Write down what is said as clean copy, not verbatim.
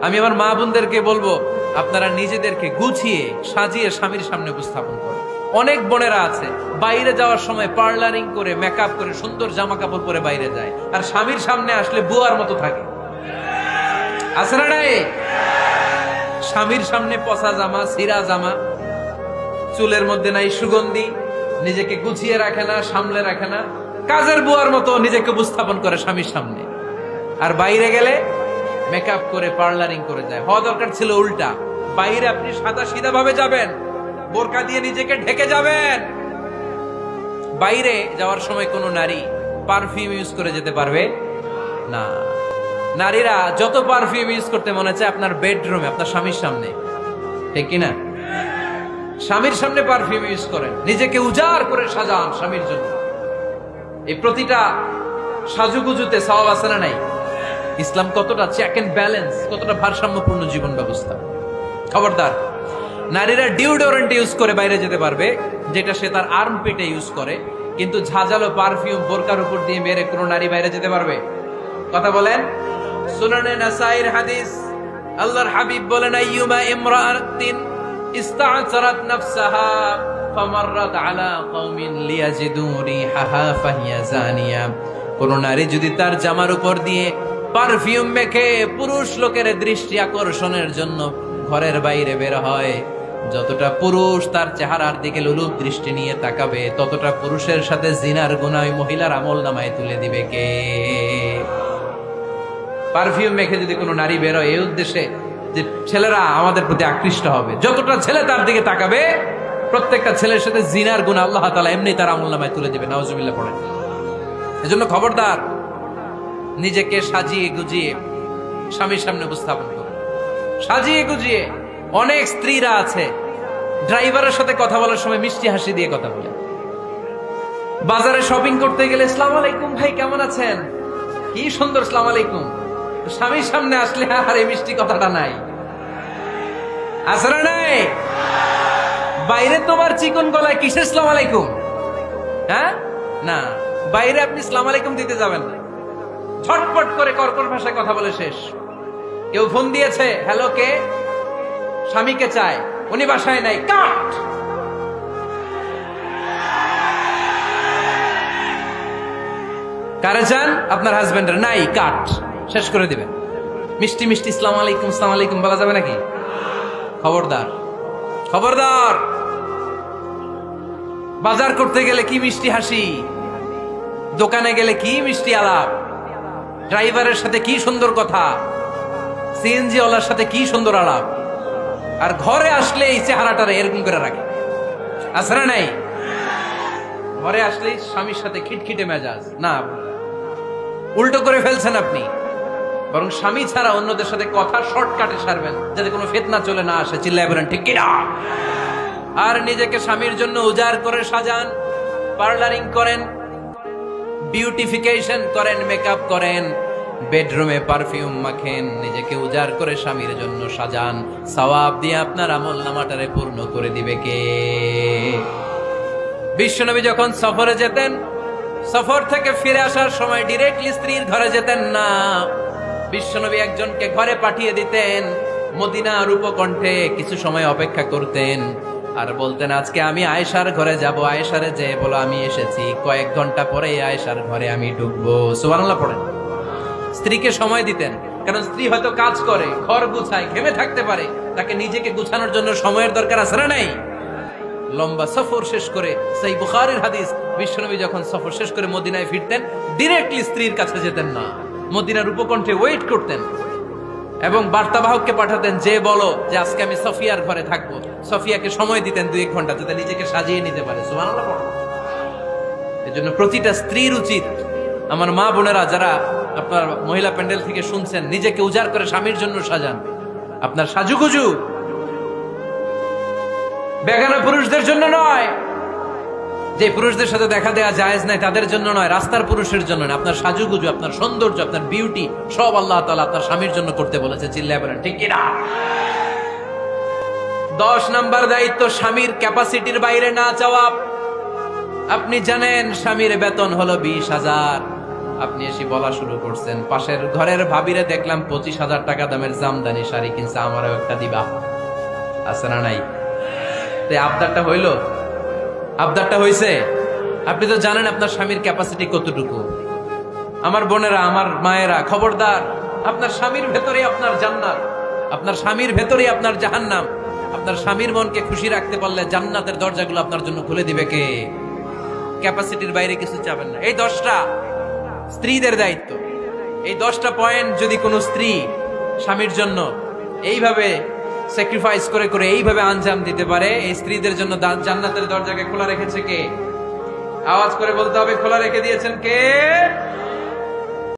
আমি আমার মা বোনদেরকে বলবো, আপনারা নিজেদেরকে গুছিয়ে সাজিয়ে স্বামীর সামনে উপস্থাপন করেন। অনেক বোনেরা আছে বাইরে যাওয়ার সময় পার্লারিং করে মেকআপ করে সুন্দর জামা কাপড় পরে বাইরে যায়, আর স্বামীর সামনে আসলে বুয়ার মতো থাকে। আছে না নাই? স্বামীর সামনে পচা জামা, ছিঁড়া জামা, চুলের মধ্যে নাই সুগন্ধি, নিজেকে গুছিয়ে রাখে না, সামলে রাখে না, কাজের বুয়ার মতো নিজেকে উপস্থাপন করে স্বামীর সামনে। আর বাইরে গেলে মেকআপ করে পার্লারিং করে যায়। হওয়া দরকার ছিল উল্টা, বাইরে আপনি সাদা সিধা ভাবে যাবেন, বোরকা দিয়ে নিজেকে ঢেকে যাবেন। বাইরে যাওয়ার সময় কোনো নারী পারফিউম ইউজ করে যেতে পারবে না। নারীরা যত পারফিউম ইউজ করতে মনে চায় আপনার বেডরুমে, আপনার স্বামীর সামনে, ঠিক কিনা? স্বামীর সামনে পারফিউম ইউজ করেন, নিজেকে উজাড় করে সাজান স্বামীর জন্য। এই প্রতিটা সাজুগুজুতে সওয়াব আছে না নাই? ইসলাম কতটা চেক এন্ড ব্যালেন্স, কতটা ভারসাম্যপূর্ণ জীবন ব্যবস্থা। খবরদার, নারীরা ডিওডোরেন্ট ইউজ করে বাইরে যেতে পারবে, যেটা সে তার আর্মপিটে ইউজ করে, কিন্তু ঝাঁঝালো পারফিউম বোরকার উপর দিয়ে মেরে কোনো নারী বাইরে যেতে পারবে? কথা বলেন। সুনানে নাসাইর হাদিস, আল্লাহর হাবিব বলেন, আইয়ুমা ইমরাআতিন ইস্তা'সারাত নাফসাহা ফামাররাত আলা কওমিন লিয়াজিদু রিহাহা ফাহিয়া জানিয়া। কোন নারী যদি তার জামার উপর দিয়ে পারফিউম মেখে পুরুষ লোকের দৃষ্টি আকর্ষণের জন্য ঘরের বাইরে বের হয়, যতটা পুরুষ তার চেহারার দিকে লোলুপ দৃষ্টি নিয়ে তাকাবে, ততটা পুরুষের সাথে জিনার গুনাহ মহিলার আমলনামায় তুলে দিবে কে? পারফিউম মেখে যদি কোনো নারী বের হয় এই উদ্দেশ্যে যে ছেলেরা আমাদের প্রতি আকৃষ্ট হবে, যতটা ছেলে তার দিকে তাকাবে, প্রত্যেকটা ছেলের সাথে জিনার গুনাহ আল্লাহ তাআলা এমনি তার আমলনামায় তুলে দিবে। নাউজুবিল্লাহ পড়েন। এজন্য খবরদার, নিজেকে সাজিয়ে গুজিয়ে স্বামীর সামনে উপস্থাপন করো, সাজিয়ে গুজিয়ে। অনেক স্ত্রীরা আছে ড্রাইভারের সাথে কথা বলার সময় মিষ্টি হাসি দিয়ে কথা বলে। বাজারে শপিং করতে গেলে আসসালামু আলাইকুম ভাই, কেমন আছেন? কি সুন্দর আসসালামু আলাইকুম। স্বামীর সামনে আসলে আর এই মিষ্টি কথাটা নাই। আসরা নাই? বাইরে তোমার চিকন গলায় কিসের আসসালামু আলাইকুম? হ্যাঁ না, বাইরে আপনি আসসালামু আলাইকুম দিতে যাবেন না, ঝটপট করে কর্কশ ভাষায় কথা বলে শেষ। কেউ ফোন দিয়েছে, হ্যালো কে? স্বামীকে চায়, উনি বাসায় নাই, কাট। কারে চান? আপনার হাজবেন্ডের, নাই, কাট, শেষ করে দিবেন। মিষ্টি মিষ্টি আসসালামু আলাইকুম আসসালামু আলাইকুম বলা যাবে নাকি? খবরদার, খবরদার। বাজার করতে গেলে কি মিষ্টি হাসি, দোকানে গেলে কি মিষ্টি আলাপ, ড্রাইভারের সাথে কি সুন্দর কথা, সিএনজি ওয়ালার সাথে কি সুন্দর আলাপ, আর ঘরে আসলে এই চেহারাটারে এরকম করে রাখে। আসরা নাই? ঘরে আসলে স্বামীর সাথে খিটখিটে মেজাজ না, উল্টো করে ফেলছেন আপনি। বরং স্বামী ছাড়া অন্যদের সাথে কথা শর্টকাটে সারবেন, যাতে কোনো ফিতনা চলে না আসে। চিল্লায় বলেন ঠিক কিনা? আর নিজেকে স্বামীর জন্য উজাড় করে সাজান, পার্লারিং করেন, বিউটিফিকেশন করেন, মেকআপ করেন, বেডরুমে পারফিউম মাখেন, নিজেকে উজাড় করে স্বামীর জন্য সাজান। সওয়াব দিয়ে আপনার আমলনামাটারে পূর্ণ করে দিবে কে? বিশ্বনবী যখন সফরে যেতেন, সফর থেকে ফিরে আসার সময় ডিরেক্টলি স্ত্রীর ঘরে যেতেন না। বিশ্বনবী একজনকে ঘরে পাঠিয়ে দিতেন, মদিনার উপকণ্ঠে কিছু সময় অপেক্ষা করতেন, আর বলতেন আজকে আমি আয়েশার ঘরে যাব। আয়েশারে যে বলো আমি এসেছি, কয়েক ঘন্টা পরে আয়েশার ঘরে আমি ঢুকবো। সুবহানাল্লাহ পড়েন। স্ত্রীকে সময় দিতেন, কারণ স্ত্রী হয়তো কাজ করে, ঘর গুছায়, ঘেমে থাকতে পারে, তাকে নিজেকে গুছানোর জন্য সময়ের দরকার আছে না নাই? লম্বা সফর শেষ করে, সেই বুখারীর হাদিস, বিশ্বনবী যখন সফর শেষ করে মদিনায় ফিরতেন, ডিরেক্টলি স্ত্রীর কাছে যেতেন না, মদিনার উপকণ্ঠে ওয়েট করতেন এবং বার্তাবাহককে পাঠাতেন, যে বলো যে আজকে আমি সফিয়ার ঘরে থাকবো। সফিয়াকে সময় দিতেন 2-1 ঘন্টা, যাতে নিজেকে সাজিয়ে নিতে পারে। সুবহানাল্লাহ। এজন্য প্রতিটা স্ত্রীর উচিত, আমার মা বোনেরা যারা আপনার মহিলা প্যান্ডেল থেকে শুনছেন, নিজেকে উজাড় করে স্বামীর জন্য সাজান। আপনার সাজুগুজু বেগানা পুরুষদের জন্য নয়, যে পুরুষদের সাথে দেখা দেওয়া জায়েজ নাই তাদের জন্য নয়, রাস্তার পুরুষের জন্য নয়। আপনার সাজুগুজু, আপনার সৌন্দর্য, আপনার বিউটি সব আল্লাহ তাআলা আপনার স্বামীর জন্য করতে বলেছে। চিল্লায় বলেন ঠিক কিনা? 10 নাম্বার দায়িত্ব, স্বামীর ক্যাপাসিটির বাইরে না যাওয়া। আপনি জানেন স্বামীর বেতন হলো 20,000, আপনি এসে বলা শুরু করছেন, পাশের ঘরের ভাবিরে দেখলাম 25,000 টাকা দামের জামদানি শাড়ি কিনছে, আমারও একটা দিবা। আছে না নাই? আবদারটা হইল, আবদারটা হইছে। আপনি তো জানেন আপনার স্বামীর ক্যাপাসিটি কতটুকু। আমার বোনেরা, আমার মায়েরা, খবরদার, আপনার স্বামীর ভেতরে আপনার জান্নাত, আপনার স্বামীর ভেতরে আপনার জাহান্নাম। আপনার স্বামীর মনকে খুশি রাখতে পারলে জান্নাতের দরজাগুলো আপনার জন্য খুলে দিবে কে? ক্যাপাসিটির বাইরে কিছু চাবেন না। এই 10টা স্ত্রীদের দায়িত্ব। এই 10টা পয়েন্ট যদি কোনো স্ত্রী স্বামীর জন্য এইভাবে স্যাক্রিফাইস করে করে এইভাবে আঞ্জাম দিতে পারে, এই স্ত্রীদের জন্য জান্নাতের দরজাকে খোলা রেখেছে কে? আওয়াজ করে বলতে হবে, খোলা রেখে দিয়েছেন কে?